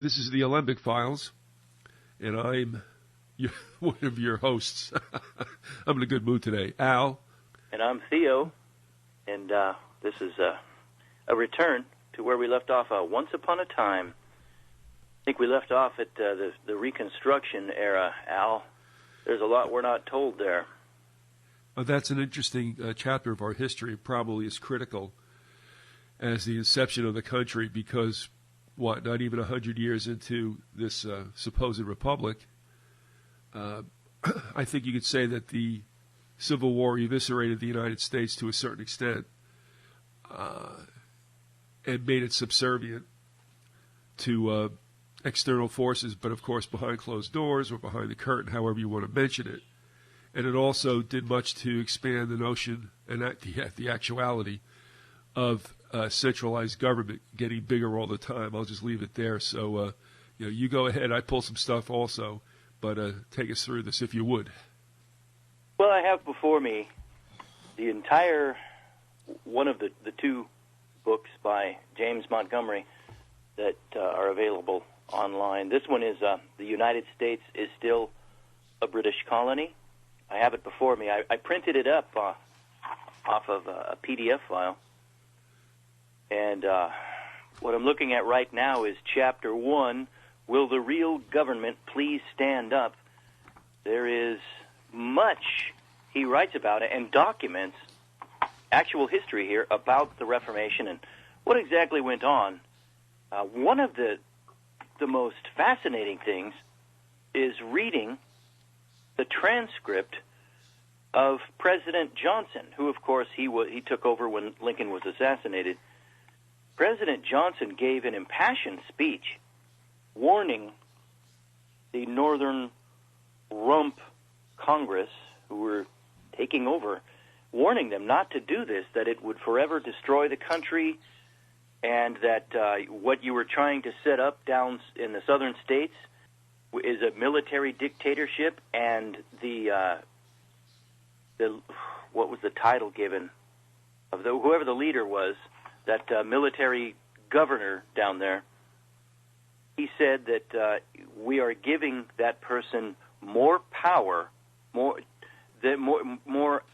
This is the Alembic Files, and I'm one of your hosts. I'm in a good mood today. Al. And I'm Theo, and this is a return to where we left off once upon a time. I think we left off at the Reconstruction era, Al. There's a lot we're not told there. That's an interesting chapter of our history, probably as critical as the inception of the country, because not even 100 years into this supposed republic, I think you could say that the Civil War eviscerated the United States to a certain extent and made it subservient to external forces, but of course behind closed doors or behind the curtain, however you want to mention it. And it also did much to expand the notion and the actuality of centralized government getting bigger all the time. I'll just leave it there. So, you go ahead. I pull some stuff also, but take us through this if you would. Well, I have before me the entire one of the two books by James Montgomery that are available online. This one is The United States is Still a British Colony. I have it before me. I printed it up off of a PDF file. And what I'm looking at right now is Chapter 1, Will the Real Government Please Stand Up? There is much he writes about it and documents actual history here about the Reformation and what exactly went on. One of the most fascinating things is reading the transcript of President Johnson, who, of course, he took over when Lincoln was assassinated. President Johnson gave an impassioned speech warning the Northern Rump Congress, who were taking over, warning them not to do this, that it would forever destroy the country, and that what you were trying to set up down in the southern states is a military dictatorship, and what was the title given of whoever the leader was, that military governor down there. He said that we are giving that person more power, more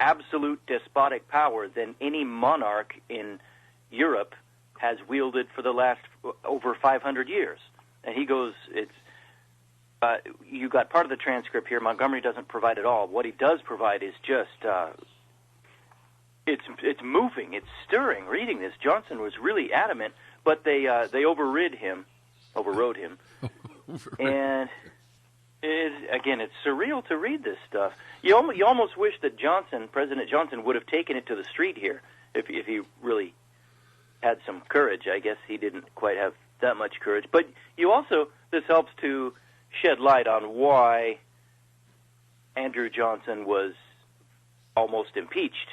absolute despotic power than any monarch in Europe has wielded for the last over 500 years. And he goes, you got part of the transcript here. Montgomery doesn't provide it all. What he does provide is just it's moving, it's stirring. Reading this, Johnson was really adamant, but they overrode him, and it's surreal to read this stuff. You almost wish that President Johnson, would have taken it to the street here if he really had some courage. I guess he didn't quite have that much courage, but this helps to shed light on why Andrew Johnson was almost impeached.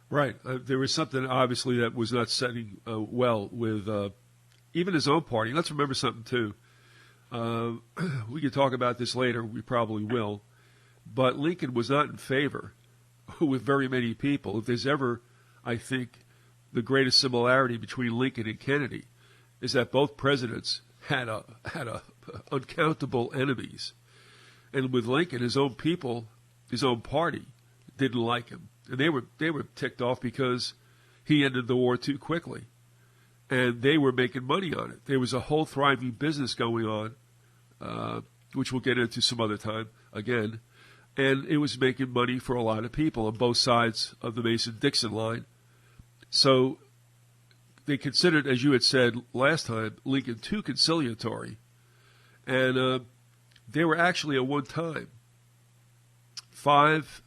Right. There was something, obviously, that was not setting well with even his own party. Let's remember something, too. We can talk about this later. We probably will. But Lincoln was not in favor with very many people. If there's ever, I think, the greatest similarity between Lincoln and Kennedy is that both presidents had uncountable enemies. And with Lincoln, his own people, his own party, didn't like him. And they were ticked off because he ended the war too quickly. And they were making money on it. There was a whole thriving business going on, which we'll get into some other time again. And it was making money for a lot of people on both sides of the Mason-Dixon line. So they considered, as you had said last time, Lincoln too conciliatory. And there were actually at one time 5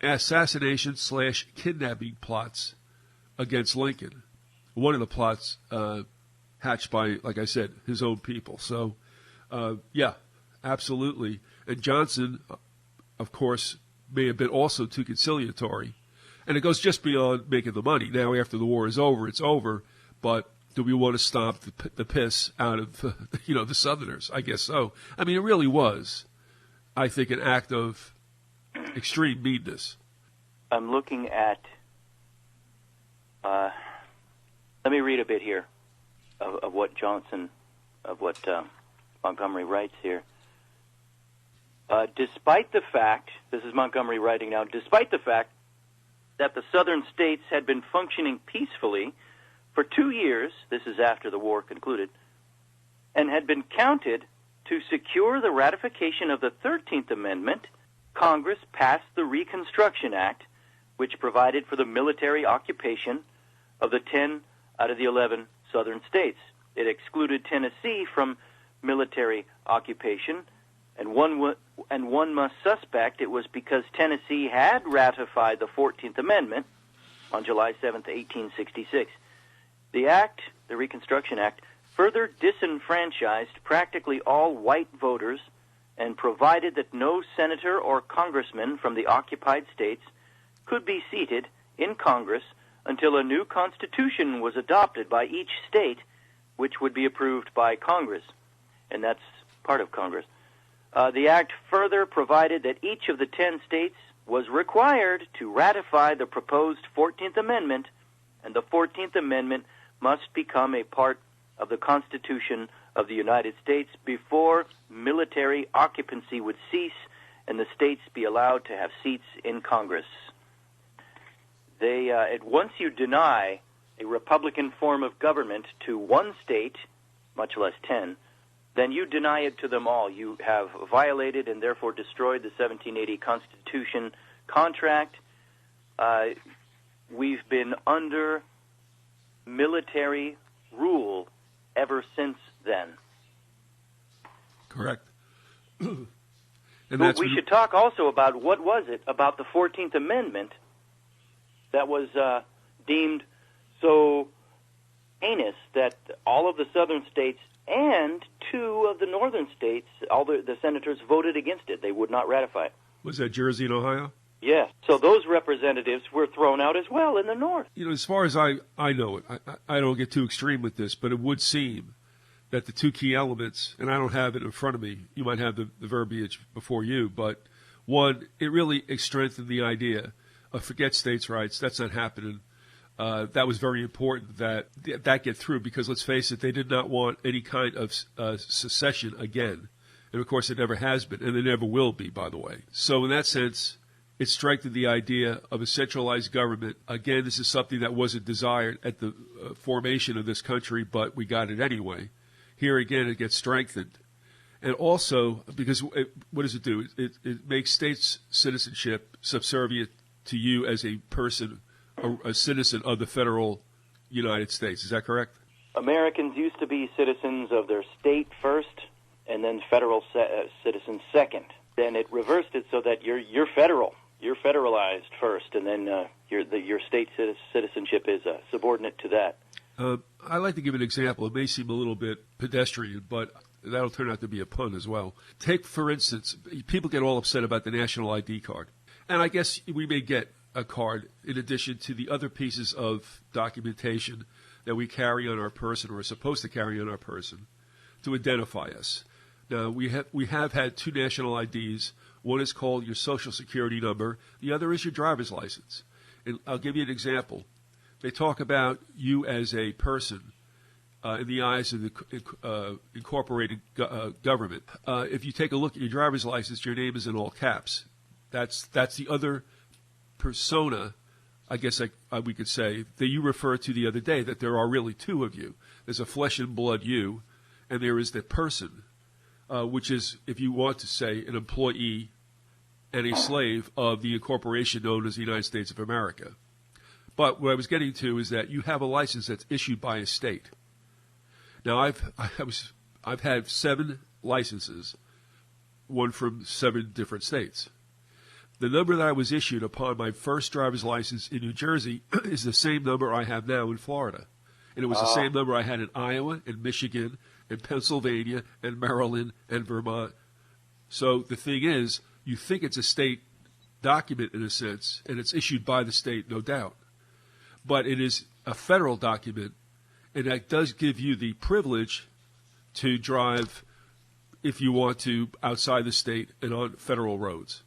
assassination/kidnapping plots against Lincoln. One of the plots hatched by, like I said, his own people. So, yeah, absolutely. And Johnson, of course, may have been also too conciliatory. And it goes just beyond making the money. Now, after the war is over, it's over. But do we want to stomp the piss out of the Southerners? I guess so. I mean, it really was, I think, an act of extreme meanness. I'm looking at, let me read a bit here of what Johnson of what Montgomery writes here. Despite the fact, this is Montgomery writing now, despite the fact that the southern states had been functioning peacefully for 2 years, this is after the war concluded, and had been counted to secure the ratification of the 13th Amendment, Congress passed the Reconstruction Act, which provided for the military occupation of the 10 out of the 11 southern states. It excluded Tennessee from military occupation, and one must suspect it was because Tennessee had ratified the 14th Amendment on July 7th, 1866. The act, the Reconstruction Act, further disenfranchised practically all white voters and provided that no senator or congressman from the occupied states could be seated in Congress until a new constitution was adopted by each state, which would be approved by Congress, and that's part of Congress. The act further provided that each of the 10 states was required to ratify the proposed 14th Amendment, and the 14th Amendment must become a part of the Constitution of the United States before military occupancy would cease and the states be allowed to have seats in Congress. Once you deny a Republican form of government to one state, much less 10, then you deny it to them all. You have violated and therefore destroyed the 1780 Constitution contract. We've been under military rule ever since then. Correct. But we should talk also about what was it about the 14th Amendment that was deemed so heinous that all of the southern states and 2 of the northern states, all the senators voted against it. They would not ratify it. Was that Jersey and Ohio? Yes. So those representatives were thrown out as well in the North. You know, as far as I know it, I don't get too extreme with this, but it would seem that the 2 key elements, and I don't have it in front of me, you might have the verbiage before you, but one, it really strengthened the idea of forget states' rights. That's not happening. That was very important that get through because, let's face it, they did not want any kind of secession again. And, of course, it never has been, and it never will be, by the way. So in that sense, it strengthened the idea of a centralized government. Again, this is something that wasn't desired at the formation of this country, but we got it anyway. Here again, it gets strengthened. And also, because what does it do? It makes states' citizenship subservient to you as a person, a citizen of the federal United States. Is that correct? Americans used to be citizens of their state first and then federal citizens second. Then it reversed it so that you're federal. You're federalized first, and then your state citizenship is subordinate to that. I like to give an example. It may seem a little bit pedestrian, but that'll turn out to be a pun as well. Take, for instance, people get all upset about the national ID card. And I guess we may get a card in addition to the other pieces of documentation that we carry on our person or are supposed to carry on our person to identify us. Now, we have had 2 national IDs. One is called your Social Security number. The other is your driver's license. And I'll give you an example. They talk about you as a person in the eyes of the incorporated government. If you take a look at your driver's license, your name is in all caps. That's the other persona, I guess we could say, that you referred to the other day, that there are really 2 of you. There's a flesh and blood you, and there is the person, which is, if you want to say, an employee and a slave of the incorporation known as the United States of America. But what I was getting to is that you have a license that's issued by a state. Now, I've had 7 licenses, one from 7 different states. The number that I was issued upon my first driver's license in New Jersey is the same number I have now in Florida. And it was the same number I had in Iowa and Michigan and Pennsylvania and Maryland and Vermont. So the thing is, you think it's a state document in a sense, and it's issued by the state, no doubt. But it is a federal document, and that does give you the privilege to drive, if you want to, outside the state and on federal roads.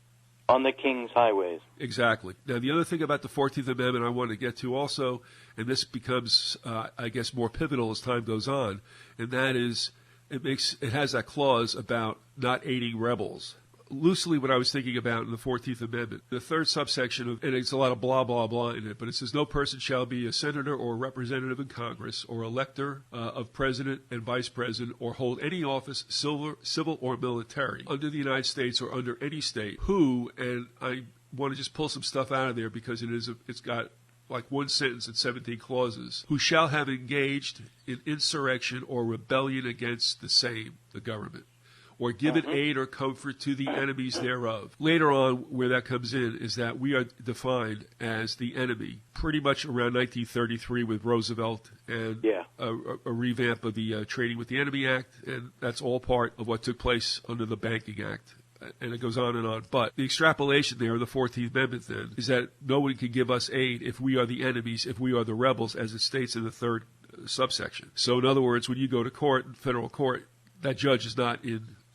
On the King's highways. Exactly. Now, the other thing about the 14th Amendment I want to get to also, and this becomes, I guess, more pivotal as time goes on, and that is it has that clause about not aiding rebels. Loosely what I was thinking about in the 14th Amendment. The third subsection, and it's a lot of blah, blah, blah in it, but it says no person shall be a senator or representative in Congress or elector of president and vice president or hold any office, civil or military, under the United States or under any state, who, and I want to just pull some stuff out of there because it's got like one sentence and 17 clauses, who shall have engaged in insurrection or rebellion against the same, the government, or given aid or comfort to the enemies thereof. Later on, where that comes in is that we are defined as the enemy pretty much around 1933 with Roosevelt and a revamp of the Trading with the Enemy Act, and that's all part of what took place under the Banking Act. And it goes on and on. But the extrapolation there of the 14th Amendment then is that no one can give us aid if we are the enemies, if we are the rebels, as it states in the third subsection. So in other words, when you go to court, federal court, that judge is not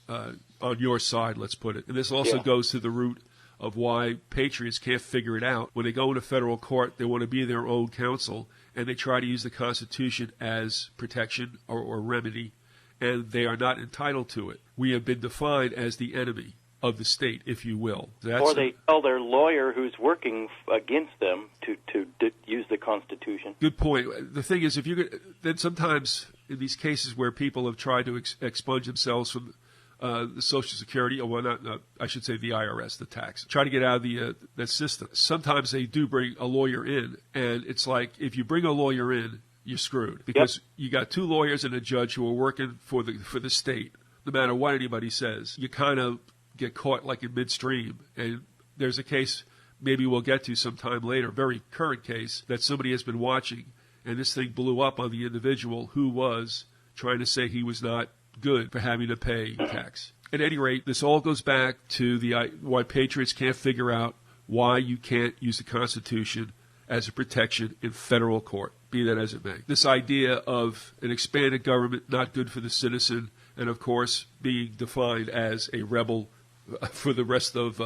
on your side, let's put it. And this also goes to the root of why patriots can't figure it out. When they go into federal court, they want to be their own counsel, and they try to use the Constitution as protection or remedy, and they are not entitled to it. We have been defined as the enemy of the state, if you will. Or they tell their lawyer who's working against them to use the Constitution. Good point. The thing is, then sometimes in these cases where people have tried to expunge themselves from the Social Security, I should say the IRS, the tax, try to get out of that system. Sometimes they do bring a lawyer in, and it's like if you bring a lawyer in, you're screwed because you got two lawyers and a judge who are working for the state. No matter what anybody says, you kind of get caught like in midstream. And there's a case maybe we'll get to sometime later, very current case that somebody has been watching, and this thing blew up on the individual who was trying to say he was not good for having to pay tax. At any rate, this all goes back to why patriots can't figure out why you can't use the Constitution as a protection in federal court, be that as it may. This idea of an expanded government not good for the citizen, and of course being defined as a rebel for the rest of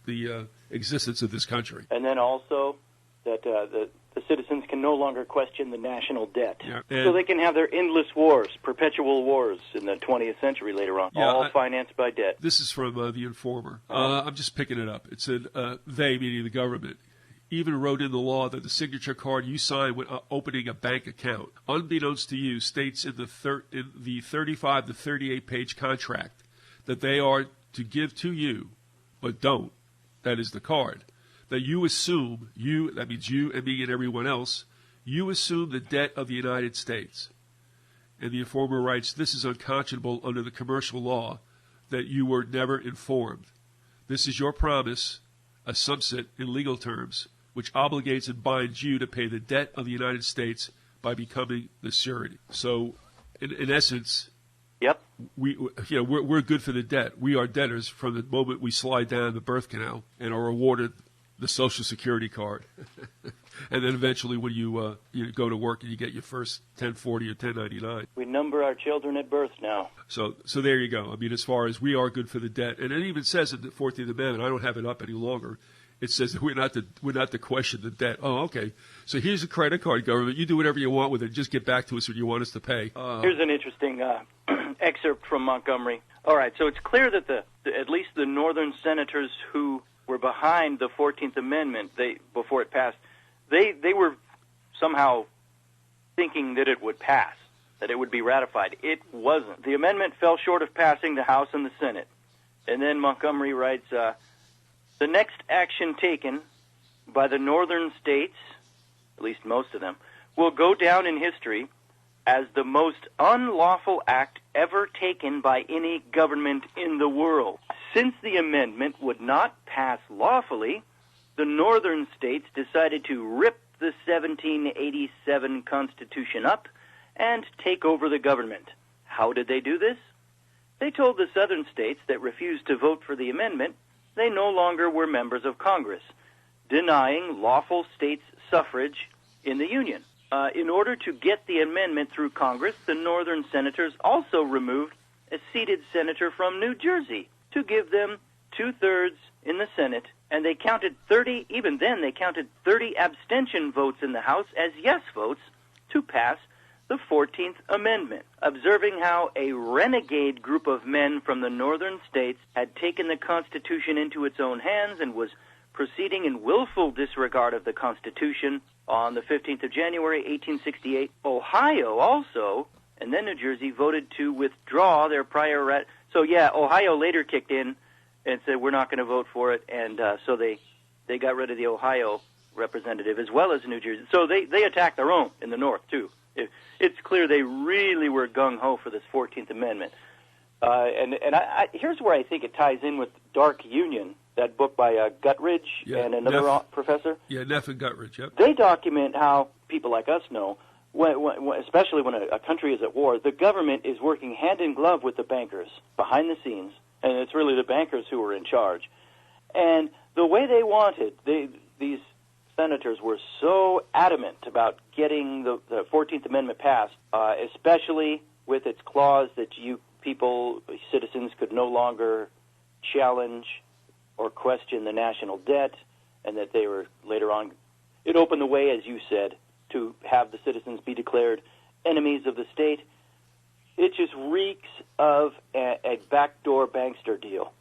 the existence of this country. And then also that the citizens can no longer question the national debt. Yeah. So they can have their endless wars, perpetual wars in the 20th century later on, all financed by debt. This is from The Informer. I'm just picking it up. It said, they, meaning the government, even wrote in the law that the signature card you sign when opening a bank account, unbeknownst to you, states in the 35 to 38 page contract that they are to give to you, but don't. That is the card. That you assume, that means you and me and everyone else, you assume the debt of the United States. And the Informer writes, this is unconscionable under the commercial law that you were never informed. This is your promise, a subset in legal terms, which obligates and binds you to pay the debt of the United States by becoming the surety. So, in essence, we're good for the debt. We are debtors from the moment we slide down the birth canal and are awarded the Social Security card. And then eventually when you go to work and you get your first 1040 or 1099. We number our children at birth now. So there you go. I mean, as far as we are good for the debt. And it even says in the 14th Amendment, I don't have it up any longer, it says that we're not to question the debt. Oh, okay. So here's a credit card, government. You do whatever you want with it. Just get back to us when you want us to pay. Here's an interesting excerpt from Montgomery. All right, so it's clear that at least the northern senators who were behind the 14th Amendment before it passed, they were somehow thinking that it would pass, that it would be ratified. It wasn't. The amendment fell short of passing the House and the Senate. And then Montgomery writes, the next action taken by the northern states, at least most of them, will go down in history as the most unlawful act ever taken by any government in the world. Since the amendment would not pass lawfully, the northern states decided to rip the 1787 Constitution up and take over the government. How did they do this? They told the southern states that refused to vote for the amendment they no longer were members of Congress, denying lawful states suffrage in the Union. In order to get the amendment through Congress, the northern senators also removed a seated senator from New Jersey to give them 2/3 in the Senate, and they counted 30, even then they counted 30 abstention votes in the House as yes votes to pass the 14th Amendment, observing how a renegade group of men from the northern states had taken the Constitution into its own hands and was proceeding in willful disregard of the Constitution. On the 15th of January, 1868, Ohio also, and then New Jersey, voted to withdraw their prior... So, yeah, Ohio later kicked in and said, we're not going to vote for it, and so they got rid of the Ohio representative as well as New Jersey. So they attacked their own in the north, too. It's clear they really were gung-ho for this 14th Amendment. And here's where I think it ties in with Dark Union, that book by Guttridge and another professor. Yeah, Neff and Guttridge, yep. They document how people like us know, especially when a country is at war, the government is working hand in glove with the bankers behind the scenes, and it's really the bankers who are in charge. And the way they wanted, these senators were so adamant about getting the 14th Amendment passed, especially with its clause that citizens could no longer challenge or question the national debt, and that they were later on, it opened the way, as you said, to have the citizens be declared enemies of the state. It just reeks of a backdoor bankster deal.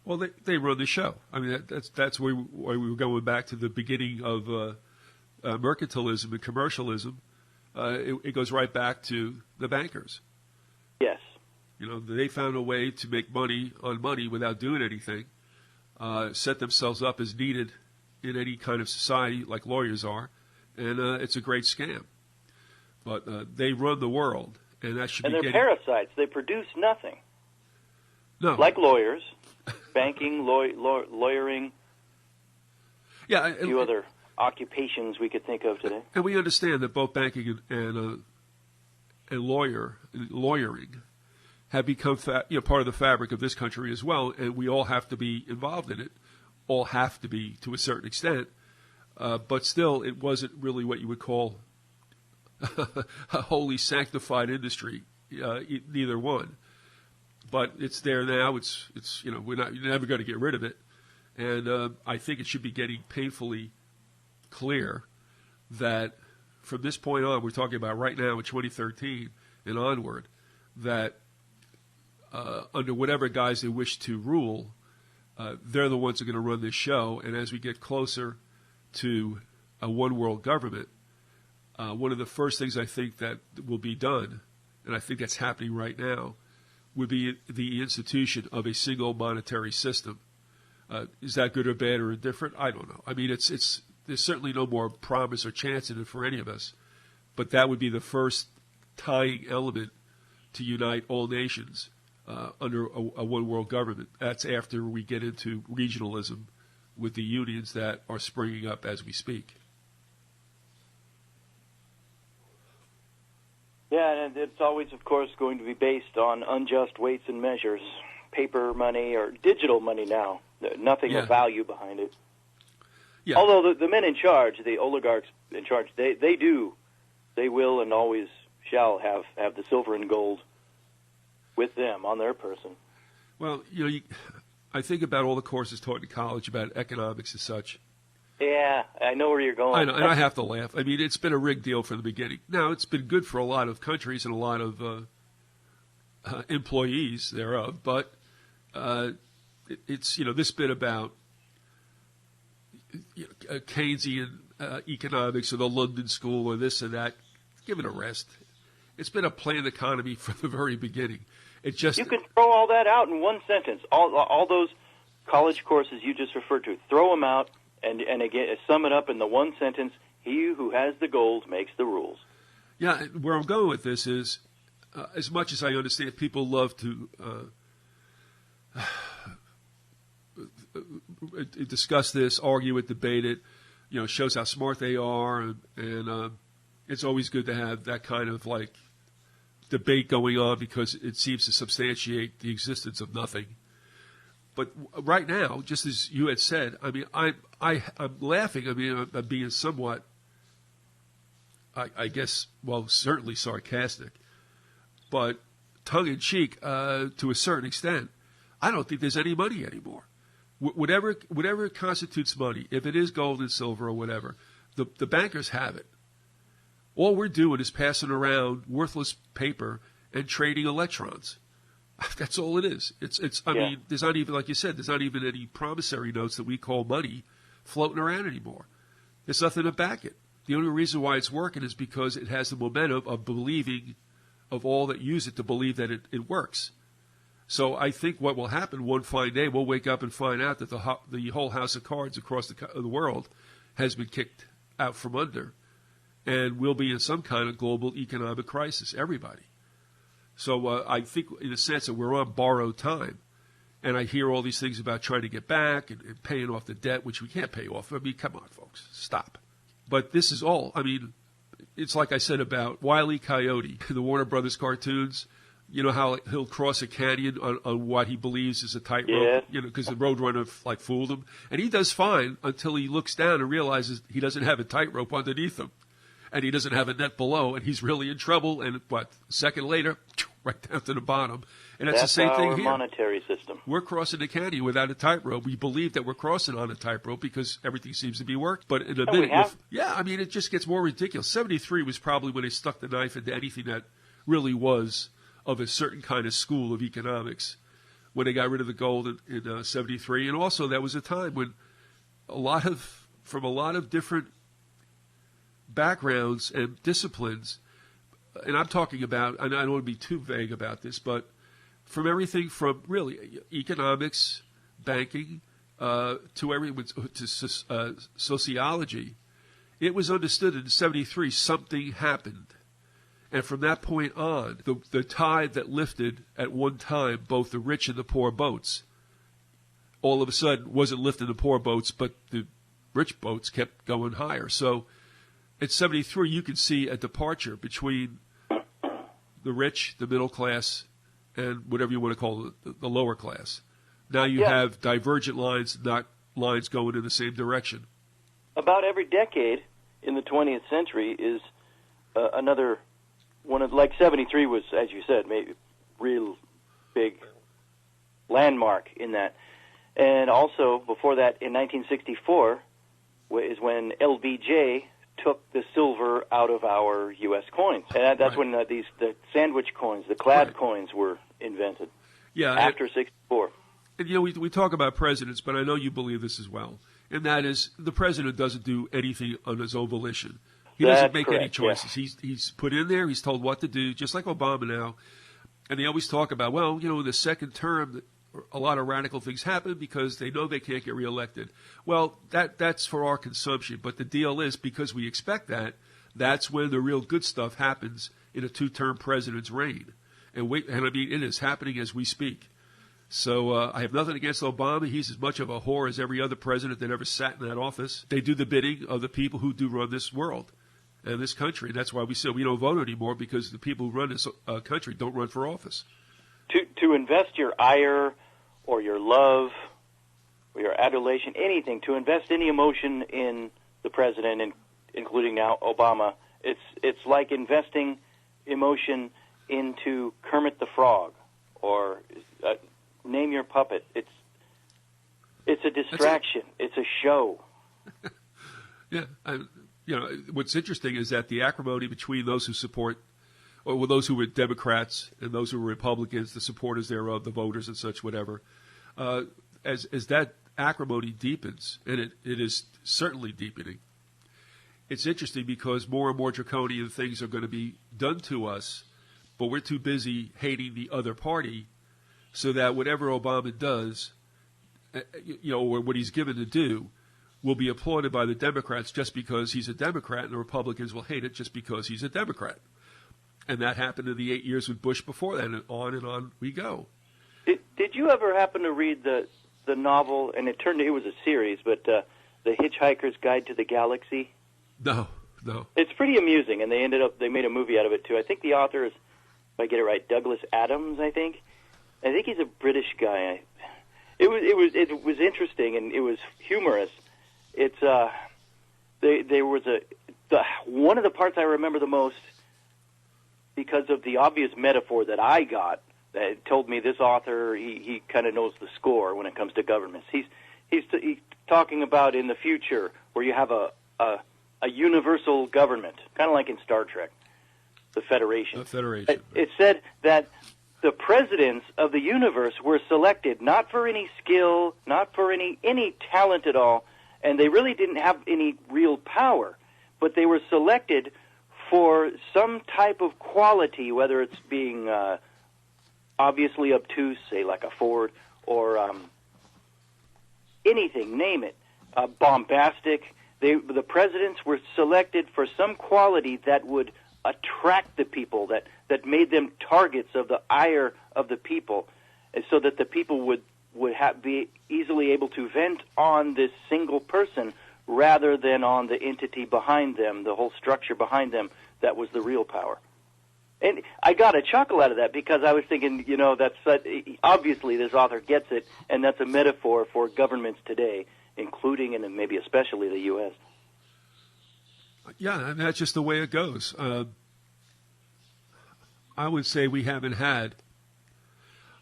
Well, they run the show. I mean, that's why we were going back to the beginning of mercantilism and commercialism. It goes right back to the bankers. Yes. You know, they found a way to make money on money without doing anything, set themselves up as needed in any kind of society like lawyers are, and it's a great scam. But they run the world, and that should be. And they're parasites. They produce nothing. No. Like lawyers, banking, lawyering. Yeah, a few other occupations we could think of today. And we understand that both banking and lawyering have become part of the fabric of this country as well, and we all have to be involved in it. All have to be to a certain extent, but still, it wasn't really what you would call a wholly sanctified industry. Neither one, but it's there now. It's you're never going to get rid of it, and I think it should be getting painfully clear that from this point on, we're talking about right now in 2013 and onward, that under whatever guise they wish to rule, they're the ones who are going to run this show. And as we get closer to a one-world government, one of the first things I think that will be done, and I think that's happening right now, would be the institution of a single monetary system. Is that good or bad or indifferent? I don't know. I mean, there's certainly no more promise or chance in it for any of us, but that would be the first tying element to unite all nations under a one-world government. That's after we get into regionalism with the unions that are springing up as we speak. Yeah, and it's always, of course, going to be based on unjust weights and measures, paper money or digital money now. Nothing of value behind it. Yeah. Although the men in charge, the oligarchs in charge, they will and always shall have the silver and gold with them on their person. Well, I think about all the courses taught in college about economics and such. Yeah, I know where you're going. I know, and I have to laugh. I mean, it's been a rigged deal from the beginning. Now, it's been good for a lot of countries and a lot of employees thereof, but it's this bit about Keynesian economics or the London School or this and that. Give it a rest. It's been a planned economy from the very beginning. It just you can throw all that out in one sentence. All those college courses you just referred to, throw them out and again sum it up in the one sentence: "He who has the gold makes the rules." Yeah, where I'm going with this is, as much as I understand, people love to discuss this, argue it, debate it. Shows how smart they are, and it's always good to have that kind of debate going on because it seems to substantiate the existence of nothing. But right now, just as you had said, I mean, I'm laughing. I mean, I'm being somewhat, I guess, well, certainly sarcastic, but tongue-in-cheek to a certain extent. I don't think there's any money anymore. Whatever constitutes money, if it is gold and silver or whatever, the bankers have it. All we're doing is passing around worthless paper and trading electrons. That's all it is. I mean, there's not even, like you said, there's not even any promissory notes that we call money floating around anymore. There's nothing to back it. The only reason why it's working is because it has the momentum of believing, of all that use it to believe that it works. So I think what will happen one fine day, we'll wake up and find out that the whole house of cards across the world has been kicked out from under, and we'll be in some kind of global economic crisis, everybody. So I think, in a sense, that we're on borrowed time. And I hear all these things about trying to get back and paying off the debt, which we can't pay off. I mean, come on, folks, stop. But this is all, I mean, it's like I said about Wile E. Coyote, the Warner Brothers cartoons. You know how he'll cross a canyon on what he believes is a tightrope, because the Roadrunner fooled him. And he does fine until he looks down and realizes he doesn't have a tightrope underneath him. And he doesn't have a net below, and he's really in trouble. And a second later, right down to the bottom. And that's the same thing here. That's our monetary system. We're crossing the canyon without a tightrope. We believe that we're crossing on a tightrope because everything seems to be working. But in a minute, it just gets more ridiculous. 73 was probably when they stuck the knife into anything that really was of a certain kind of school of economics, when they got rid of the gold in 73. And also that was a time when from a lot of different backgrounds and disciplines, and I'm talking about, and I don't want to be too vague about this, but from everything from really economics, banking, to sociology, it was understood in 73 something happened. And from that point on, the tide that lifted at one time both the rich and the poor boats, all of a sudden wasn't lifting the poor boats, but the rich boats kept going higher. So at 73, you can see a departure between the rich, the middle class, and whatever you want to call it, the lower class. Now you have divergent lines, not lines going in the same direction. About every decade in the 20th century is another one of, like 73 was, as you said, maybe real big landmark in that. And also before that, in 1964, is when LBJ took the silver out of our U.S. coins. And that's when the sandwich coins, the clad coins were invented. Yeah, after 64. And, we talk about presidents, but I know you believe this as well. And that is, the president doesn't do anything on his own volition. He doesn't make any choices. Yeah. He's put in there. He's told what to do, just like Obama now. And they always talk about, in the second term, a lot of radical things happen because they know they can't get reelected. Well, that's for our consumption. But the deal is, because we expect that, that's when the real good stuff happens in a two-term president's reign. And I mean, it is happening as we speak. So I have nothing against Obama. He's as much of a whore as every other president that ever sat in that office. They do the bidding of the people who do run this world and this country. That's why we say we don't vote anymore, because the people who run this country don't run for office. To invest your ire or your love or your adulation, anything, to invest any emotion in the president, including now Obama, it's like investing emotion into Kermit the Frog or name your puppet. It's a distraction. It's a show. Yeah. What's interesting is that the acrimony between those who support, or those who were Democrats and those who were Republicans, the supporters thereof, the voters and such, whatever, as that acrimony deepens, and it is certainly deepening, it's interesting because more and more draconian things are going to be done to us, but we're too busy hating the other party, so that whatever Obama does, or what he's given to do, will be applauded by the Democrats just because he's a Democrat, and the Republicans will hate it just because he's a Democrat. And that happened in the 8 years with Bush before that, and on we go. Did you ever happen to read the novel, and it was a series, but The Hitchhiker's Guide to the Galaxy? No. It's pretty amusing, and they made a movie out of it too. I think the author is, if I get it right, Douglas Adams, I think he's a British guy. It was interesting, and it was humorous. It's there was one of the parts I remember the most, because of the obvious metaphor that I got, that told me this author, he kind of knows the score when it comes to governments. He's talking about in the future where you have a a universal government, kind of like in Star Trek, the Federation. The Federation. It said that the presidents of the universe were selected not for any skill, not for any talent at all, and they really didn't have any real power, but they were selected for some type of quality, whether it's being obviously obtuse, say like a Ford, or anything, name it, bombastic. The presidents were selected for some quality that would attract the people, that made them targets of the ire of the people, and so that the people would be easily able to vent on this single person rather than on the entity behind them, the whole structure behind them that was the real power. And I got a chuckle out of that because I was thinking, that's obviously this author gets it, and that's a metaphor for governments today, including and maybe especially the U.S. Yeah, and that's just the way it goes. I would say we haven't had,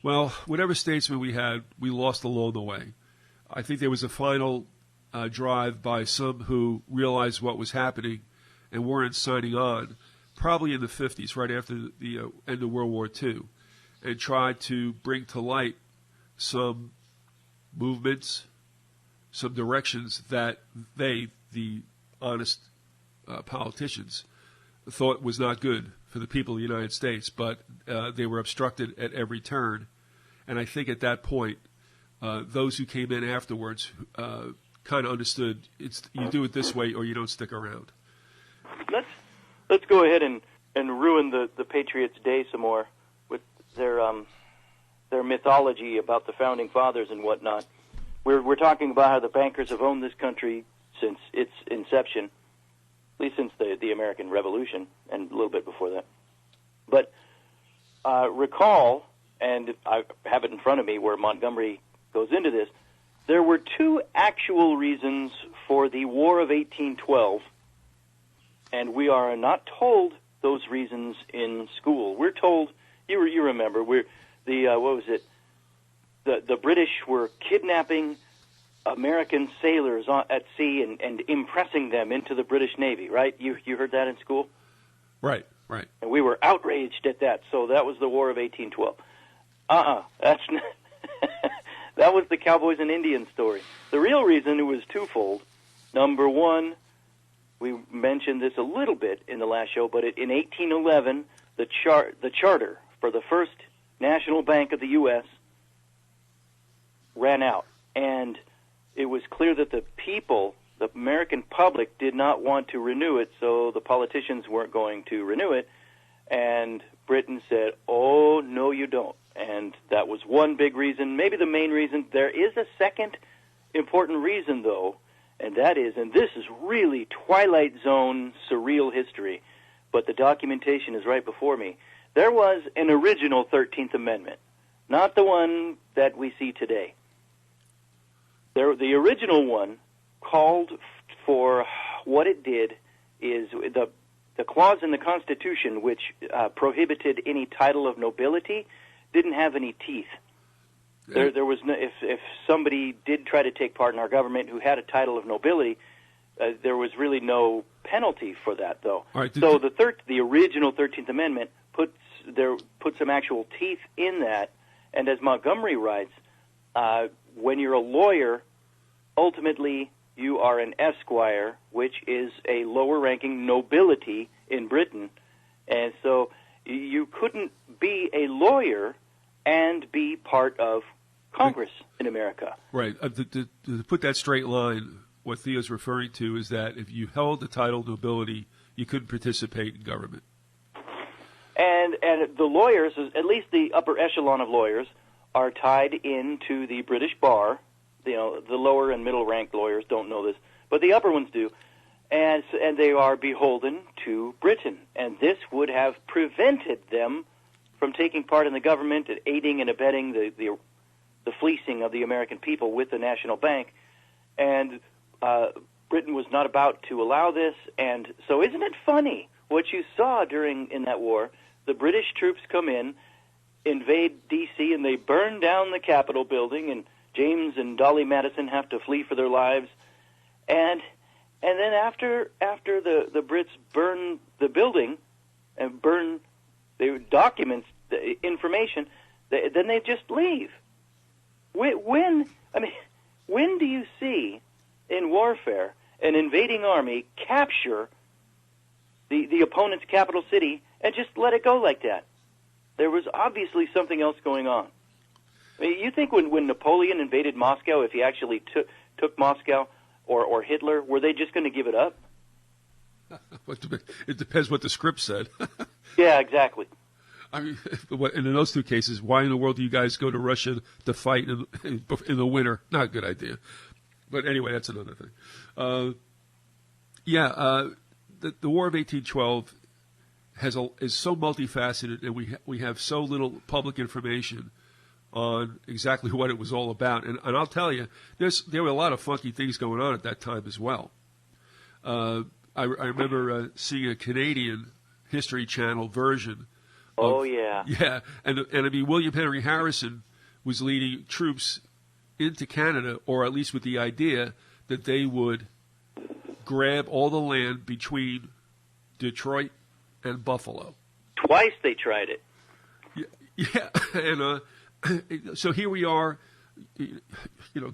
well, whatever statesman we had, we lost along the way. I think there was a final drive by some who realized what was happening and weren't signing on, probably in the 50s, right after the end of World War II, and tried to bring to light some movements, some directions that they, the honest politicians, thought was not good for the people of the United States, but they were obstructed at every turn. And I think at that point, those who came in afterwards kind of understood you do it this way or you don't stick around. Let's go ahead and ruin the Patriots' Day some more with their mythology about the founding fathers and whatnot. We're talking about how the bankers have owned this country since its inception, at least since the American Revolution and a little bit before that. But recall, and I have it in front of me where Montgomery goes into this, there were two actual reasons for the War of 1812, and we are not told those reasons in school. We're told, you remember, what was it? The British were kidnapping American sailors at sea and impressing them into the British Navy, right? You heard that in school? Right. And we were outraged at that, so that was the War of 1812. That's not that was the Cowboys and Indians story. The real reason it was twofold. Number one, we mentioned this a little bit in the last show, but in 1811, the charter for the first national bank of the U.S. ran out, and it was clear that the people, the American public, did not want to renew it, so the politicians weren't going to renew it, and Britain said, oh, no, you don't. And that was one big reason, maybe the main reason. There is a second important reason, though, and that is, and this is really Twilight Zone surreal history, but the documentation is right before me. There was an original 13th Amendment, not the one that we see today. The original one called for, what it did is the clause in the Constitution which prohibited any title of nobility didn't have any teeth. There was no, if somebody did try to take part in our government who had a title of nobility, there was really no penalty for that, though. Right, so the original 13th Amendment put some actual teeth in that, and as Montgomery writes, when you're a lawyer, ultimately you are an esquire, which is a lower-ranking nobility in Britain, and so you couldn't be a lawyer and be part of Congress in America. Right. To put that straight line, what Theo's referring to is that if you held the title of nobility, you couldn't participate in government. And the lawyers, at least the upper echelon of lawyers, are tied into the British bar. The lower and middle ranked lawyers don't know this, but the upper ones do. And they are beholden to Britain. And this would have prevented them from taking part in the government and aiding and abetting the fleecing of the American people with the national bank. And Britain was not about to allow this. And so isn't it funny what you saw in that war? The British troops come in, invade D.C., and they burn down the Capitol building, and James and Dolly Madison have to flee for their lives. And And then after the Brits burn the building and burn the documents, the information, then they just leave. When do you see in warfare an invading army capture the opponent's capital city and just let it go like that? There was obviously something else going on. I mean, you think when Napoleon invaded Moscow, if he actually took Moscow, or Hitler, were they just going to give it up? It depends what the script said. Yeah, exactly. I mean, in those two cases, why in the world do you guys go to Russia to fight in the winter? Not a good idea. But anyway, that's another thing. The War of 1812 is so multifaceted, and we have so little public information on exactly what it was all about. And I'll tell you, there were a lot of funky things going on at that time as well. I remember seeing a Canadian History Channel version. Yeah. And I mean, William Henry Harrison was leading troops into Canada, or at least with the idea that they would grab all the land between Detroit and Buffalo. Twice they tried it. Yeah. And so here we are,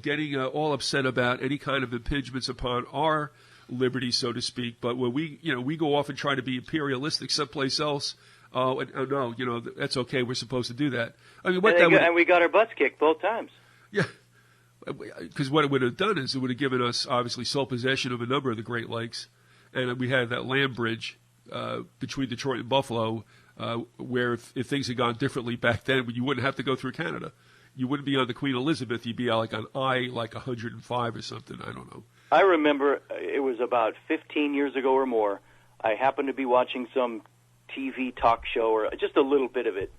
getting all upset about any kind of impingements upon our liberty, so to speak. But when we go off and try to be imperialistic someplace else, no, that's okay. We're supposed to do that. I mean, and we got our butts kicked both times. Yeah, because what it would have done is it would have given us obviously sole possession of a number of the Great Lakes, and we had that land bridge between Detroit and Buffalo. Where if things had gone differently back then, you wouldn't have to go through Canada. You wouldn't be on the Queen Elizabeth. You'd be like on like 105 or something. I don't know. I remember it was about 15 years ago or more. I happened to be watching some TV talk show, or just a little bit of it.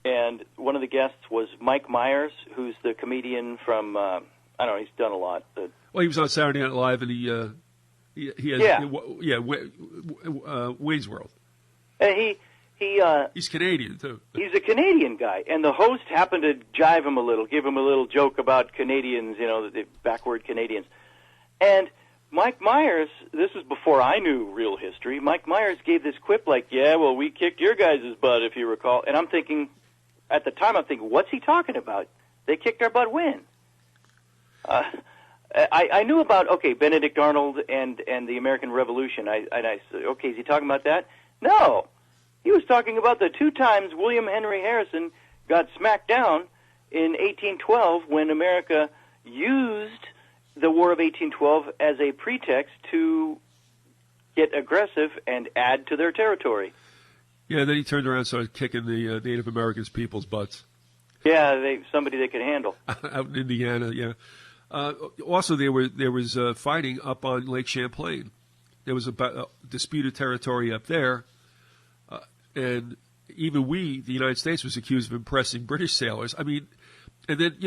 And one of the guests was Mike Myers, who's the comedian from, I don't know, he's done a lot. Well, he was on Saturday Night Live, and he has, Wayne's World. And he's Canadian, too. He's a Canadian guy, and the host happened to jive him a little, give him a little joke about Canadians, the backward Canadians. And Mike Myers, this is before I knew real history, Mike Myers gave this quip like, yeah, well, we kicked your guys' butt, if you recall. And I'm thinking, at the time, what's he talking about? They kicked our butt when? I knew about, Benedict Arnold and the American Revolution. I said, okay, is he talking about that? No. He was talking about the two times William Henry Harrison got smacked down in 1812 when America used the War of 1812 as a pretext to get aggressive and add to their territory. Yeah, then he turned around and started kicking the Native Americans' people's butts. Yeah, somebody they could handle. Out in Indiana, yeah. Also, there was fighting up on Lake Champlain. There was a disputed territory up there. And even the United States, was accused of impressing British sailors. I mean, and then,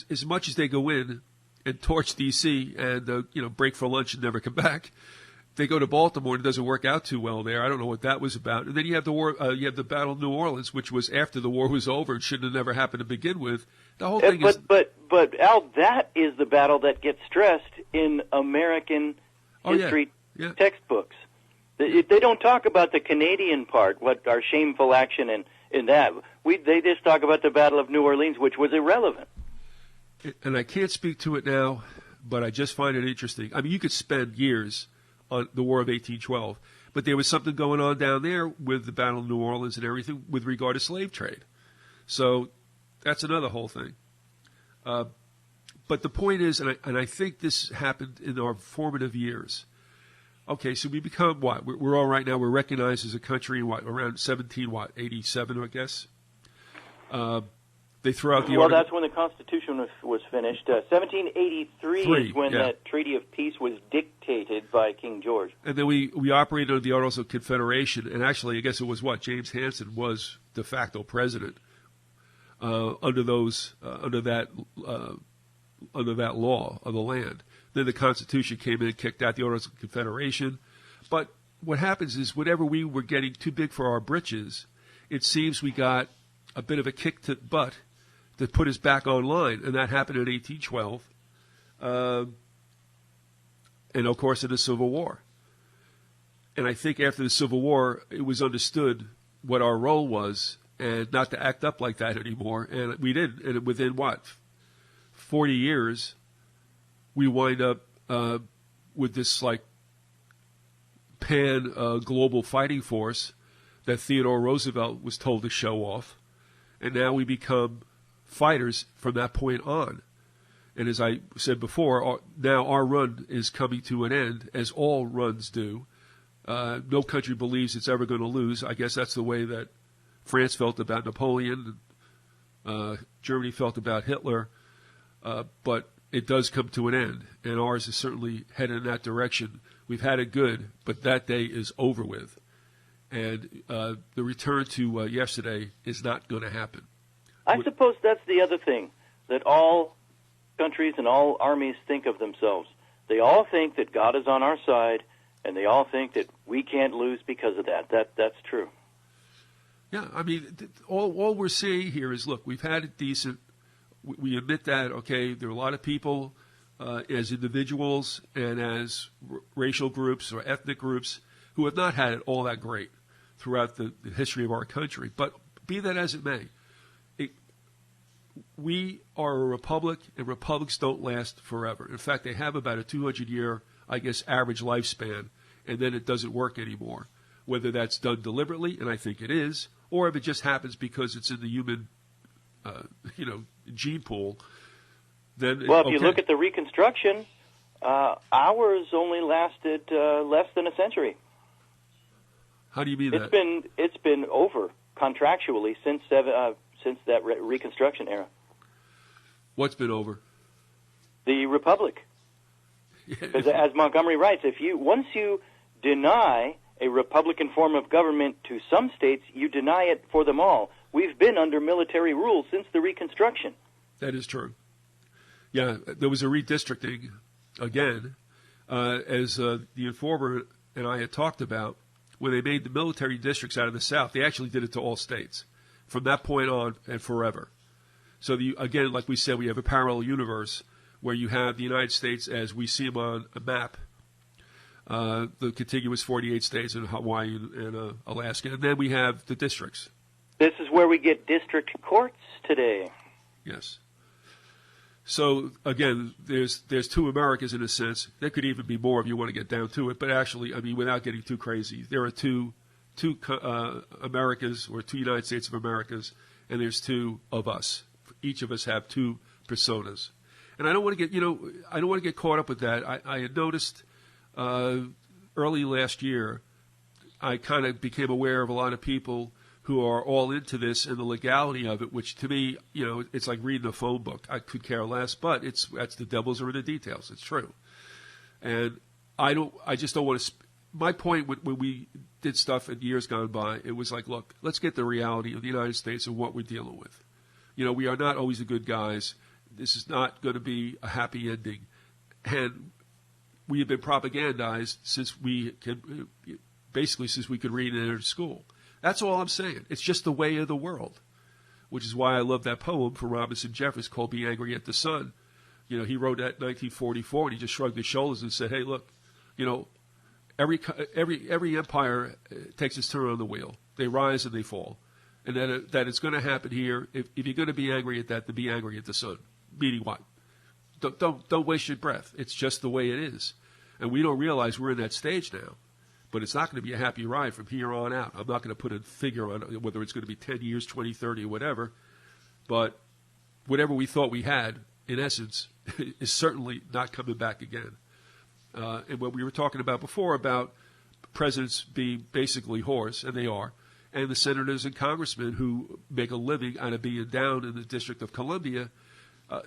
as much as they go in and torch D.C. and, break for lunch and never come back, they go to Baltimore and it doesn't work out too well there. I don't know what that was about. And then you have the war, you have the Battle of New Orleans, which was after the war was over and shouldn't have never happened to begin with. The whole thing But Al, that is the battle that gets stressed in American history textbooks. They don't talk about the Canadian part, what our shameful action in that. They just talk about the Battle of New Orleans, which was irrelevant. And I can't speak to it now, but I just find it interesting. I mean, you could spend years on the War of 1812, but there was something going on down there with the Battle of New Orleans and everything with regard to slave trade. So that's another whole thing. But the point is, and I think this happened in our formative years. Okay, so we become what? We're all right now. We're recognized as a country in around 87, I guess. They threw out the that's when the Constitution was finished. 1783 is when that Treaty of Peace was dictated by King George. And then we operated under the Articles of Confederation, and actually, I guess it was James Hansen was de facto president under that law of the land. Then the Constitution came in and kicked out the Articles of Confederation. But what happens is whenever we were getting too big for our britches, it seems we got a bit of a kick to the butt that put us back online, and that happened in 1812. and of course in the Civil War. And I think after the Civil War, it was understood what our role was and not to act up like that anymore. And we did. And within, 40 years, we wind up with this, like, global fighting force that Theodore Roosevelt was told to show off. And now we become fighters from that point on. And as I said before, now our run is coming to an end, as all runs do. No country believes it's ever going to lose. I guess that's the way that France felt about Napoleon, Germany felt about Hitler, but it does come to an end, and ours is certainly headed in that direction. We've had it good, but that day is over with, and the return to yesterday is not going to happen. I suppose that's the other thing, that all countries and all armies think of themselves. They all think that God is on our side, and they all think that we can't lose because of that. That's true. Yeah, I mean, all we're saying here is, look, we've had it decent. We admit that, okay, there are a lot of people as individuals and as racial groups or ethnic groups who have not had it all that great throughout the history of our country. But be that as it may, we are a republic, and republics don't last forever. In fact, they have about a 200-year, I guess, average lifespan, and then it doesn't work anymore. Whether that's done deliberately, and I think it is, or if it just happens because it's in the human, gene pool, then well, if you look at the Reconstruction, ours only lasted less than a century. How do you mean that? It's been over contractually since that Reconstruction era. What's been over? The Republic. Because as Montgomery writes, once you deny a Republican form of government to some states, you deny it for them all. We've been under military rule since the Reconstruction. That is true. Yeah, there was a redistricting again, as the informer and I had talked about, when they made the military districts out of the South. They actually did it to all states from that point on and forever. So again, like we said, we have a parallel universe where you have the United States as we see them on a map, the contiguous 48 states in Hawaii and Alaska, and then we have the districts. This is where we get district courts today. Yes. So again, there's two Americas in a sense. There could even be more if you want to get down to it. But actually, I mean, without getting too crazy, there are two Americas, or two United States of Americas, and there's two of us. Each of us have two personas. And I don't want to get caught up with that. I had noticed early last year, I kind of became aware of a lot of people who are all into this and the legality of it, which to me, it's like reading a phone book. I could care less, but that's the devil's are in the details. It's true. And I just don't want to. My point when we did stuff in years gone by, it was like, look, let's get the reality of the United States and what we're dealing with. We are not always the good guys. This is not going to be a happy ending. And we have been propagandized since we could read and enter school. That's all I'm saying. It's just the way of the world, which is why I love that poem from Robinson Jeffers called Be Angry at the Sun. He wrote that in 1944, and he just shrugged his shoulders and said, hey, look, every empire takes its turn on the wheel. They rise and they fall. And that it's going to happen here. If you're going to be angry at that, then be angry at the sun. Meaning what? Don't waste your breath. It's just the way it is. And we don't realize we're in that stage now. But it's not going to be a happy ride from here on out. I'm not going to put a figure on whether it's going to be 10 years, 20, 30, or whatever. But whatever we thought we had, in essence, is certainly not coming back again. And what we were talking about before about presidents being basically whores, and they are, and the senators and congressmen who make a living out of being down in the District of Columbia,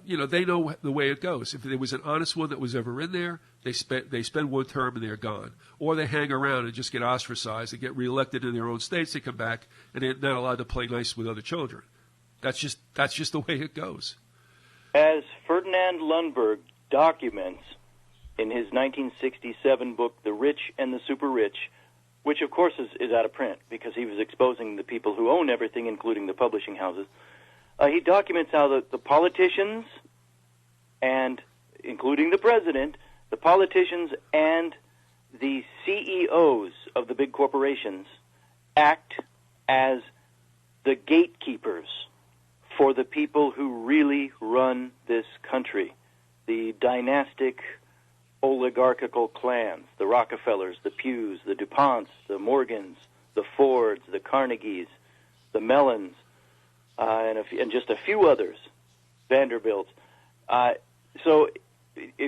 they know the way it goes. If there was an honest one that was ever in there, they spend one term and they're gone. Or they hang around and just get ostracized and get reelected in their own states. They come back and they're not allowed to play nice with other children. That's just the way it goes. As Ferdinand Lundberg documents in his 1967 book, The Rich and the Super Rich, which of course is out of print because he was exposing the people who own everything, including the publishing houses, he documents how the politicians, and including the president, The politicians and the CEOs of the big corporations act as the gatekeepers for the people who really run this country, the dynastic oligarchical clans, the Rockefellers, the Pews, the DuPonts, the Morgans, the Fords, the Carnegies, the Mellons, and just a few others, Vanderbilts. So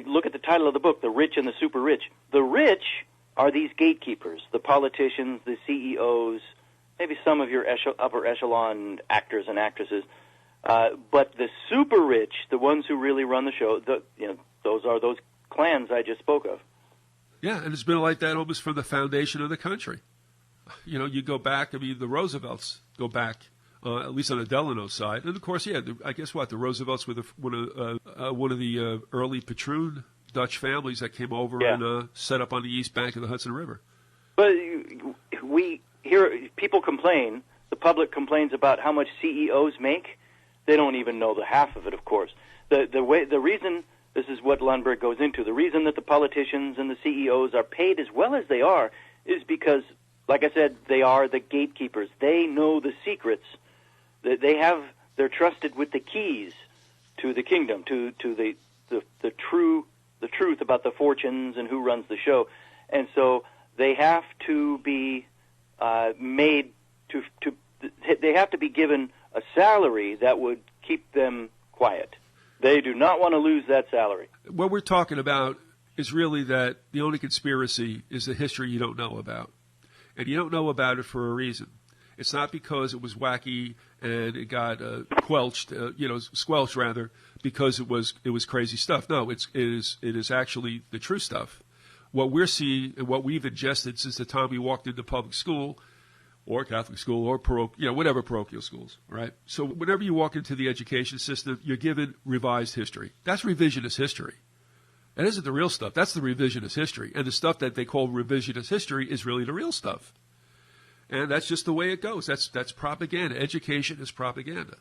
look at the title of the book, The Rich and the Super Rich. The rich are these gatekeepers, the politicians, the CEOs, maybe some of your upper echelon actors and actresses. But the super rich, the ones who really run the show, those are those clans I just spoke of. Yeah, and it's been like that almost from the foundation of the country. You go back, the Roosevelts go back, at least on the Delano side. And, of course, I guess the Roosevelts were one of the early patroon Dutch families that came over and set up on the east bank of the Hudson River. But we hear people complain, the public complains about how much CEOs make. They don't even know the half of it, of course. The reason, this is what Lundberg goes into, the reason that the politicians and the CEOs are paid as well as they are is because, like I said, they are the gatekeepers. They know the secrets. They're trusted with the keys to the kingdom, to the truth about the fortunes and who runs the show. And so they have to be they have to be given a salary that would keep them quiet. They do not want to lose that salary. What we're talking about is really that the only conspiracy is the history you don't know about. And you don't know about it for a reason. It's not because it was wacky and it got squelched rather, because it was crazy stuff. No, it is actually the true stuff. What we're seeing and what we've ingested since the time we walked into public school or Catholic school or whatever parochial schools, right? So whenever you walk into the education system, you're given revised history. That's revisionist history. That isn't the real stuff. That's the revisionist history. And the stuff that they call revisionist history is really the real stuff. And that's just the way it goes. That's propaganda. Education is propaganda.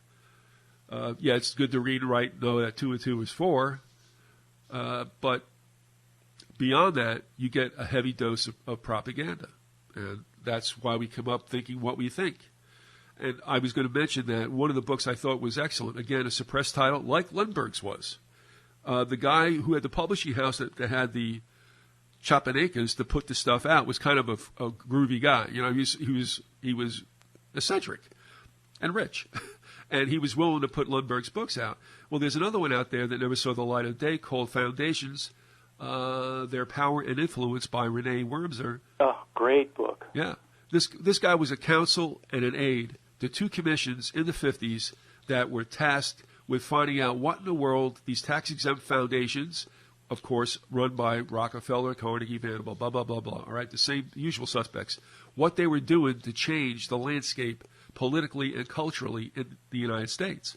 It's good to read and write, know that 2 and 2 is 4. But beyond that, you get a heavy dose of propaganda. And that's why we come up thinking what we think. And I was going to mention that one of the books I thought was excellent, again, a suppressed title, like Lundberg's was. The guy who had the publishing house that had the Chapanekas to put the stuff out was kind of a groovy guy. He was eccentric and rich. And he was willing to put Lundberg's books out. Well, there's another one out there that never saw the light of day called Foundations, Their Power and Influence by Renee Wormser. Oh, great book. Yeah. This guy was a counsel and an aide to 2 commissions in the 50s that were tasked with finding out what in the world these tax-exempt foundations, of course, run by Rockefeller, Carnegie, Vanderbilt, blah, blah, blah, blah, all right, the same usual suspects, what they were doing to change the landscape politically and culturally in the United States.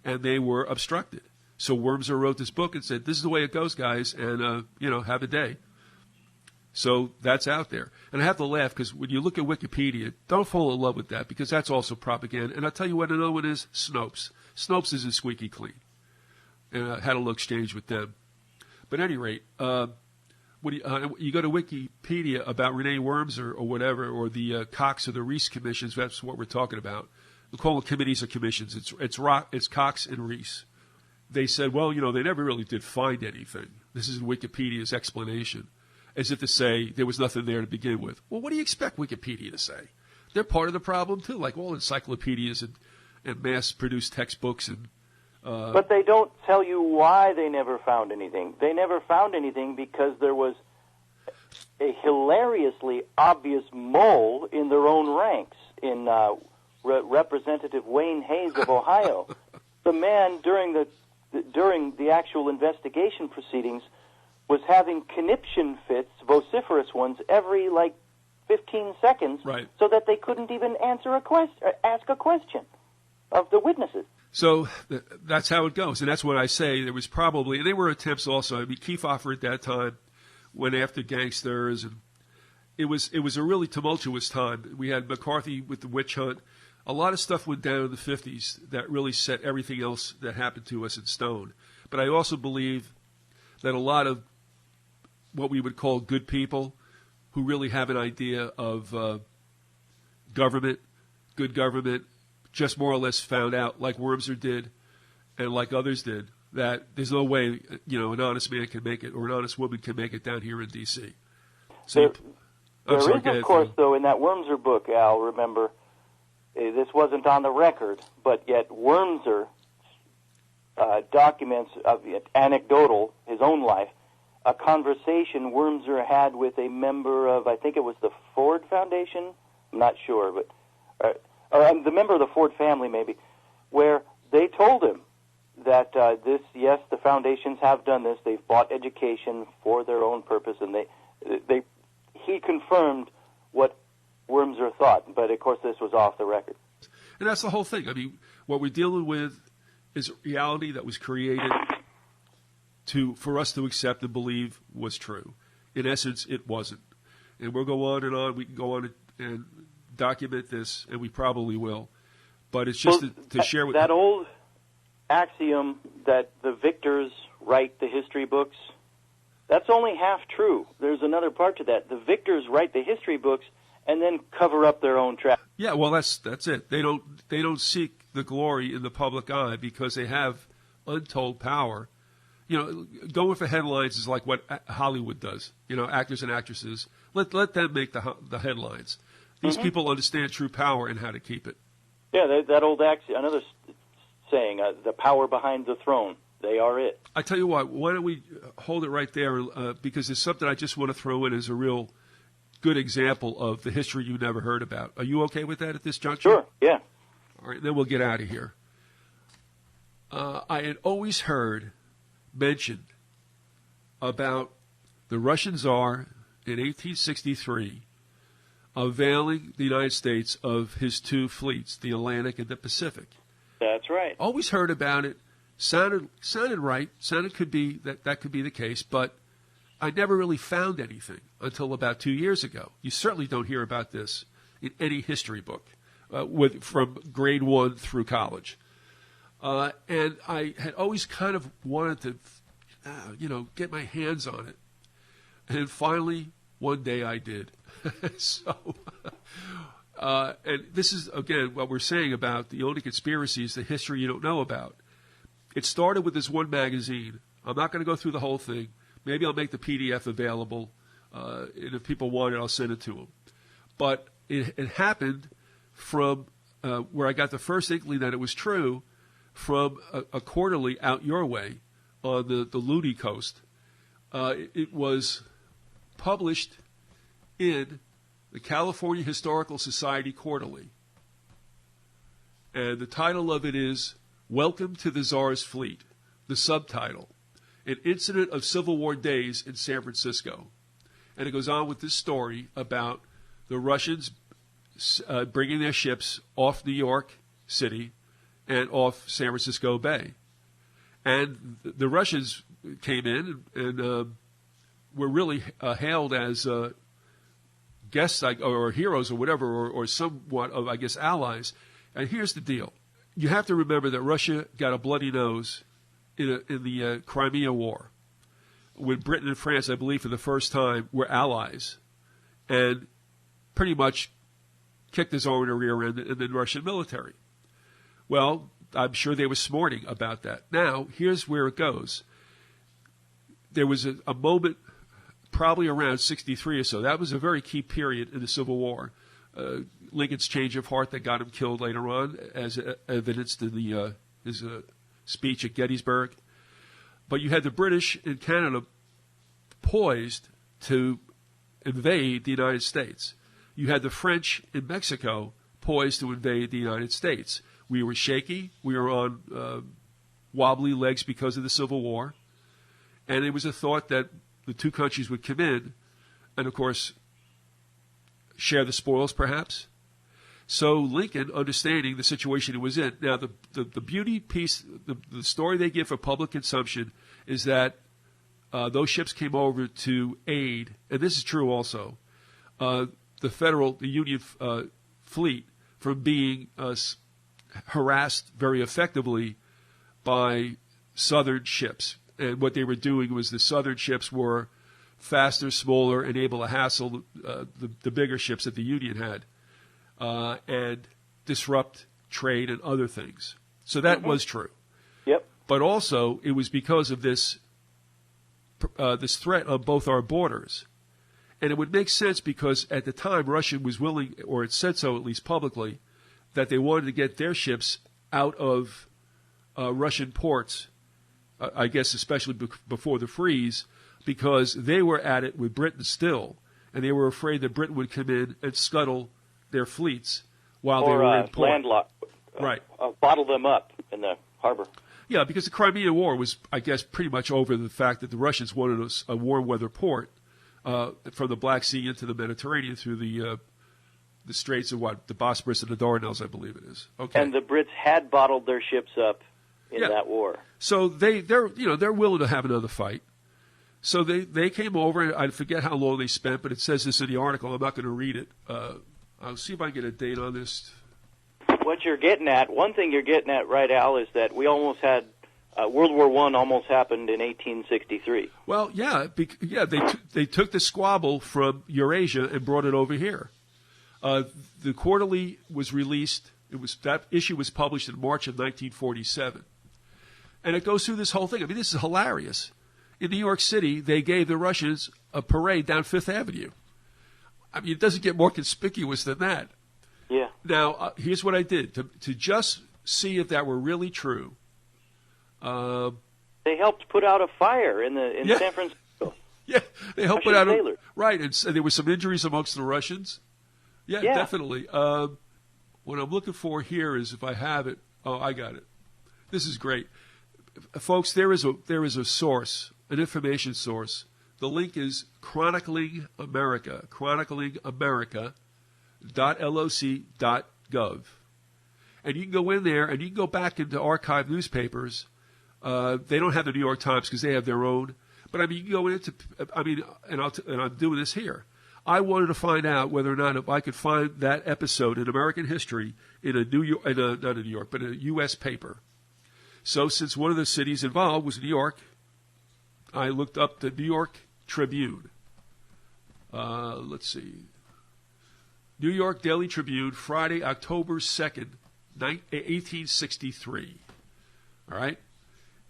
And they were obstructed. So Wormser wrote this book and said, this is the way it goes, guys, and, have a day. So that's out there. And I have to laugh because when you look at Wikipedia, don't fall in love with that because that's also propaganda. And I'll tell you what another one is, Snopes. Snopes isn't squeaky clean. And I had a little exchange with them. But at any rate, when you go to Wikipedia about Renee Wormser or whatever, or the Cox or the Reese commissions, that's what we're talking about. We call them committees or commissions. It's Cox and Reese. They said, well, they never really did find anything. This is Wikipedia's explanation, as if to say there was nothing there to begin with. Well, what do you expect Wikipedia to say? They're part of the problem, too, like all encyclopedias and mass-produced textbooks. But they don't tell you why they never found anything. They never found anything because there was a hilariously obvious mole in their own ranks in Representative Wayne Hayes of Ohio. The man, during the actual investigation proceedings, was having conniption fits, vociferous ones, every 15 seconds, right, so that they couldn't even ask a question of the witnesses. So that's how it goes, and that's what I say. There was probably, and there were attempts also. I mean, Kefauver at that time went after gangsters, and it was a really tumultuous time. We had McCarthy with the witch hunt. A lot of stuff went down in the 50s that really set everything else that happened to us in stone. But I also believe that a lot of what we would call good people who really have an idea of government, good government, just more or less found out, like Wormser did and like others did, that there's no way, an honest man can make it or an honest woman can make it down here in D.C. So, there is, of course, though, in that Wormser book, Al, remember, this wasn't on the record, but yet Wormser documents, anecdotal, his own life, a conversation Wormser had with a member of, I think it was the Ford Foundation, I'm not sure, but the member of the Ford family maybe, where they told him that the foundations have done this. They've bought education for their own purpose, and he confirmed what Wormser thought. But of course, this was off the record. And that's the whole thing. I mean, what we're dealing with is reality that was created for us to accept and believe was true. In essence, it wasn't. And we'll go on and on. We can go on and document this, and we probably will. But it's just to share with that old axiom that the victors write the history books. That's only half true. There's another part to that. The victors write the history books and then cover up their own tracks. Yeah, well, that's it. They don't seek the glory in the public eye because they have untold power. Going for headlines is like what Hollywood does. Actors and actresses, let them make the headlines. These people understand true power and how to keep it. Yeah, that old axiom, another saying, the power behind the throne. They are it. I tell you what, why don't we hold it right there, because there's something I just want to throw in as a real good example of the history you never heard about. Are you okay with that at this juncture? Sure, yeah. All right, then we'll get out of here. I had always heard mentioned about the Russian Tsar in 1863 availing the United States of his two fleets, the Atlantic and the Pacific. That's right. Always heard about it. Sounded right. Sounded could be that could be the case, but I never really found anything until about 2 years ago. You certainly don't hear about this in any history book, from grade 1 through college. And I had always kind of wanted to, get my hands on it. And finally, one day I did. And this is, again, what we're saying about the only conspiracy is the history you don't know about. It started with this one magazine. I'm not going to go through the whole thing. Maybe I'll make the PDF available, and if people want it, I'll send it to them. But it happened from where I got the first inkling that it was true from a quarterly out your way on the Ludi coast. It was published in the California Historical Society Quarterly. And the title of it is Welcome to the Tsar's Fleet. The subtitle, An Incident of Civil War Days in San Francisco. And it goes on with this story about the Russians bringing their ships off New York City and off San Francisco Bay. And the Russians came in and were really hailed as guests or heroes or whatever, or somewhat of, I guess, allies. And here's the deal. You have to remember that Russia got a bloody nose in the Crimea War, when Britain and France, I believe, for the first time, were allies, and pretty much kicked his own rear end in the Russian military. Well, I'm sure they were smarting about that. Now, here's where it goes. There was a moment, probably around 63 or so. That was a very key period in the Civil War. Lincoln's change of heart that got him killed later on, as evidenced in his speech at Gettysburg. But you had the British in Canada poised to invade the United States. You had the French in Mexico poised to invade the United States. We were shaky. We were on wobbly legs because of the Civil War. And it was a thought that the two countries would come in and, of course, share the spoils, perhaps. So Lincoln, understanding the situation he was in. Now, the beauty piece, the story they give for public consumption is that those ships came over to aid, and this is true also, the Union fleet from being harassed very effectively by Southern ships. And what they were doing was the Southern ships were faster, smaller, and able to hassle the bigger ships that the Union had and disrupt trade and other things. So that was true. Yep. But also, it was because of this threat on both our borders. And it would make sense because at the time, Russia was willing, or it said so at least publicly, that they wanted to get their ships out of Russian ports, I guess especially before the freeze, because they were at it with Britain still, and they were afraid that Britain would come in and scuttle their fleets while they were in port. Landlock, right. Bottle them up in the harbor. Yeah, because the Crimean War was, I guess, pretty much over the fact that the Russians wanted a warm weather port from the Black Sea into the Mediterranean through the Straits of the Bosporus and the Dardanelles, I believe it is. Okay. And the Brits had bottled their ships up in that war. So they're willing to have another fight. So they came over. I forget how long they spent, but it says this in the article. I'm not going to read it. I'll see if I can get a date on this. What you're getting at, one thing you're getting at, right, Al, is that we almost had World War I almost happened in 1863. Well, they took the squabble from Eurasia and brought it over here. The quarterly was released. That issue was published in March of 1947, and it goes through this whole thing. I mean, this is hilarious. In New York City, they gave the Russians a parade down Fifth Avenue. I mean, it doesn't get more conspicuous than that. Yeah. Now, here's what I did to just see if that were really true. They helped put out a fire in San Francisco. Yeah, they helped put out sailors. Right, and so there were some injuries amongst the Russians. Yeah, definitely. What I'm looking for here is if I have it. Oh, I got it. This is great, folks. There is a source, an information source. The link is Chronicling America, chroniclingamerica.loc.gov. And you can go in there and you can go back into archived newspapers. They don't have the New York Times because they have their own. But I mean, you can go into. I mean, and I'm doing this here. I wanted to find out whether or not if I could find that episode in American history in a not a New York, but a U.S. paper. So since one of the cities involved was New York, I looked up the New York Tribune. Let's see. New York Daily Tribune, Friday, October 2nd, 1863. All right?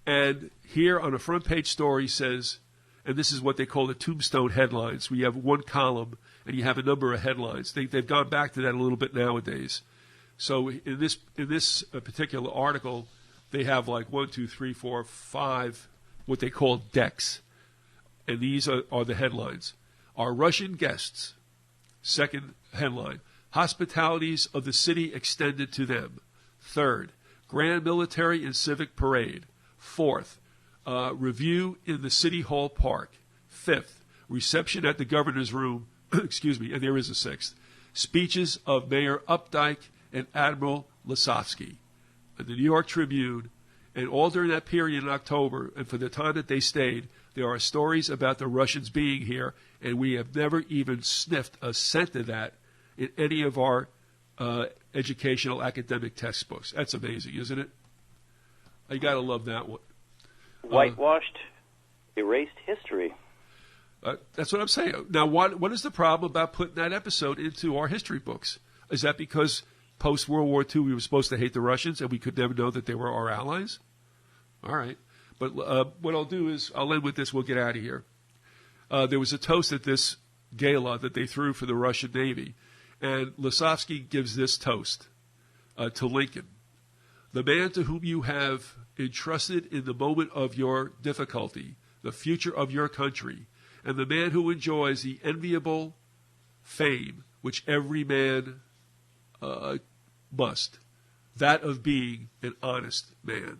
And here on a front page story says, and this is what they call the tombstone headlines, where you have one column and you have a number of headlines. They've gone back to that a little bit nowadays. So in this particular article, they have like 1, 2, 3, 4, 5, what they call decks. And these are the headlines. Our Russian guests, second headline, hospitalities of the city extended to them. Third, grand military and civic parade. Fourth, review in the City Hall Park. Fifth, reception at the governor's room. Excuse me, and there is a sixth. Speeches of Mayor Updike and Admiral Lasovsky. The New York Tribune, and all during that period in October, and for the time that they stayed, there are stories about the Russians being here, and we have never even sniffed a scent of that in any of our educational academic textbooks. That's amazing, isn't it? You got to love that one. Whitewashed, erased history. That's what I'm saying. Now, what is the problem about putting that episode into our history books? Is that because post-World War II we were supposed to hate the Russians and we could never know that they were our allies? All right. But what I'll do is I'll end with this. We'll get out of here. There was a toast at this gala that they threw for the Russian Navy, and Lasovsky gives this toast to Lincoln. The man to whom you have entrusted in the moment of your difficulty the future of your country, and the man who enjoys the enviable fame which every man must, that of being an honest man.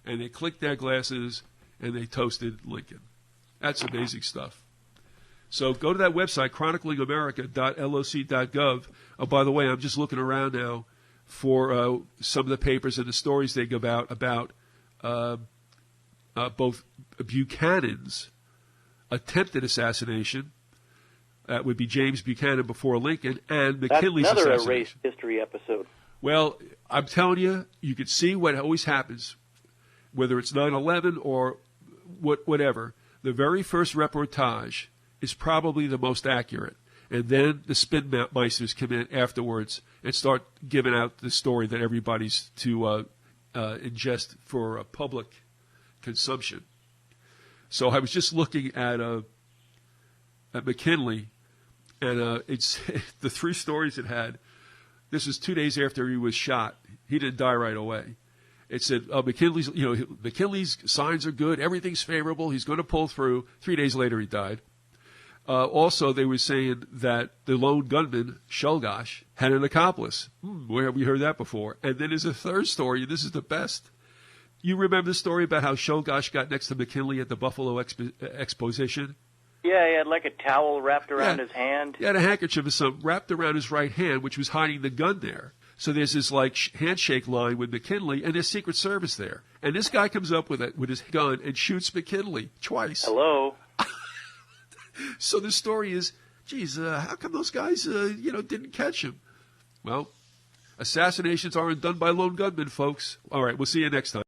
And they clicked their glasses and they toasted Lincoln. That's amazing stuff. So go to that website, chroniclingamerica.loc.gov. Oh, by the way, I'm just looking around now for some of the papers and the stories they give out about both Buchanan's attempted assassination, that would be James Buchanan before Lincoln, and McKinley's assassination. That's another erased history episode. Well, I'm telling you, you can see what always happens, whether it's 9/11 or whatever. the very first reportage is probably the most accurate. And then the spin meisters come in afterwards and start giving out the story that everybody's to ingest for public consumption. So I was just looking at McKinley, and it's the 3 stories it had. This was 2 days after he was shot. He didn't die right away. It said McKinley's signs are good, everything's favorable, he's going to pull through. 3 days later, he died. Also, they were saying that the lone gunman, Shulgash, had an accomplice. Where have we heard that before? And then there's a third story, and this is the best. You remember the story about how Shulgash got next to McKinley at the Buffalo Exposition? Yeah, he had like a towel wrapped around his hand. He had a handkerchief or something wrapped around his right hand, which was hiding the gun there. So there's this like handshake line with McKinley, and there's Secret Service there. And this guy comes up with his gun and shoots McKinley twice. Hello. So the story is, geez, how come those guys, didn't catch him? Well, assassinations aren't done by lone gunmen, folks. All right, we'll see you next time.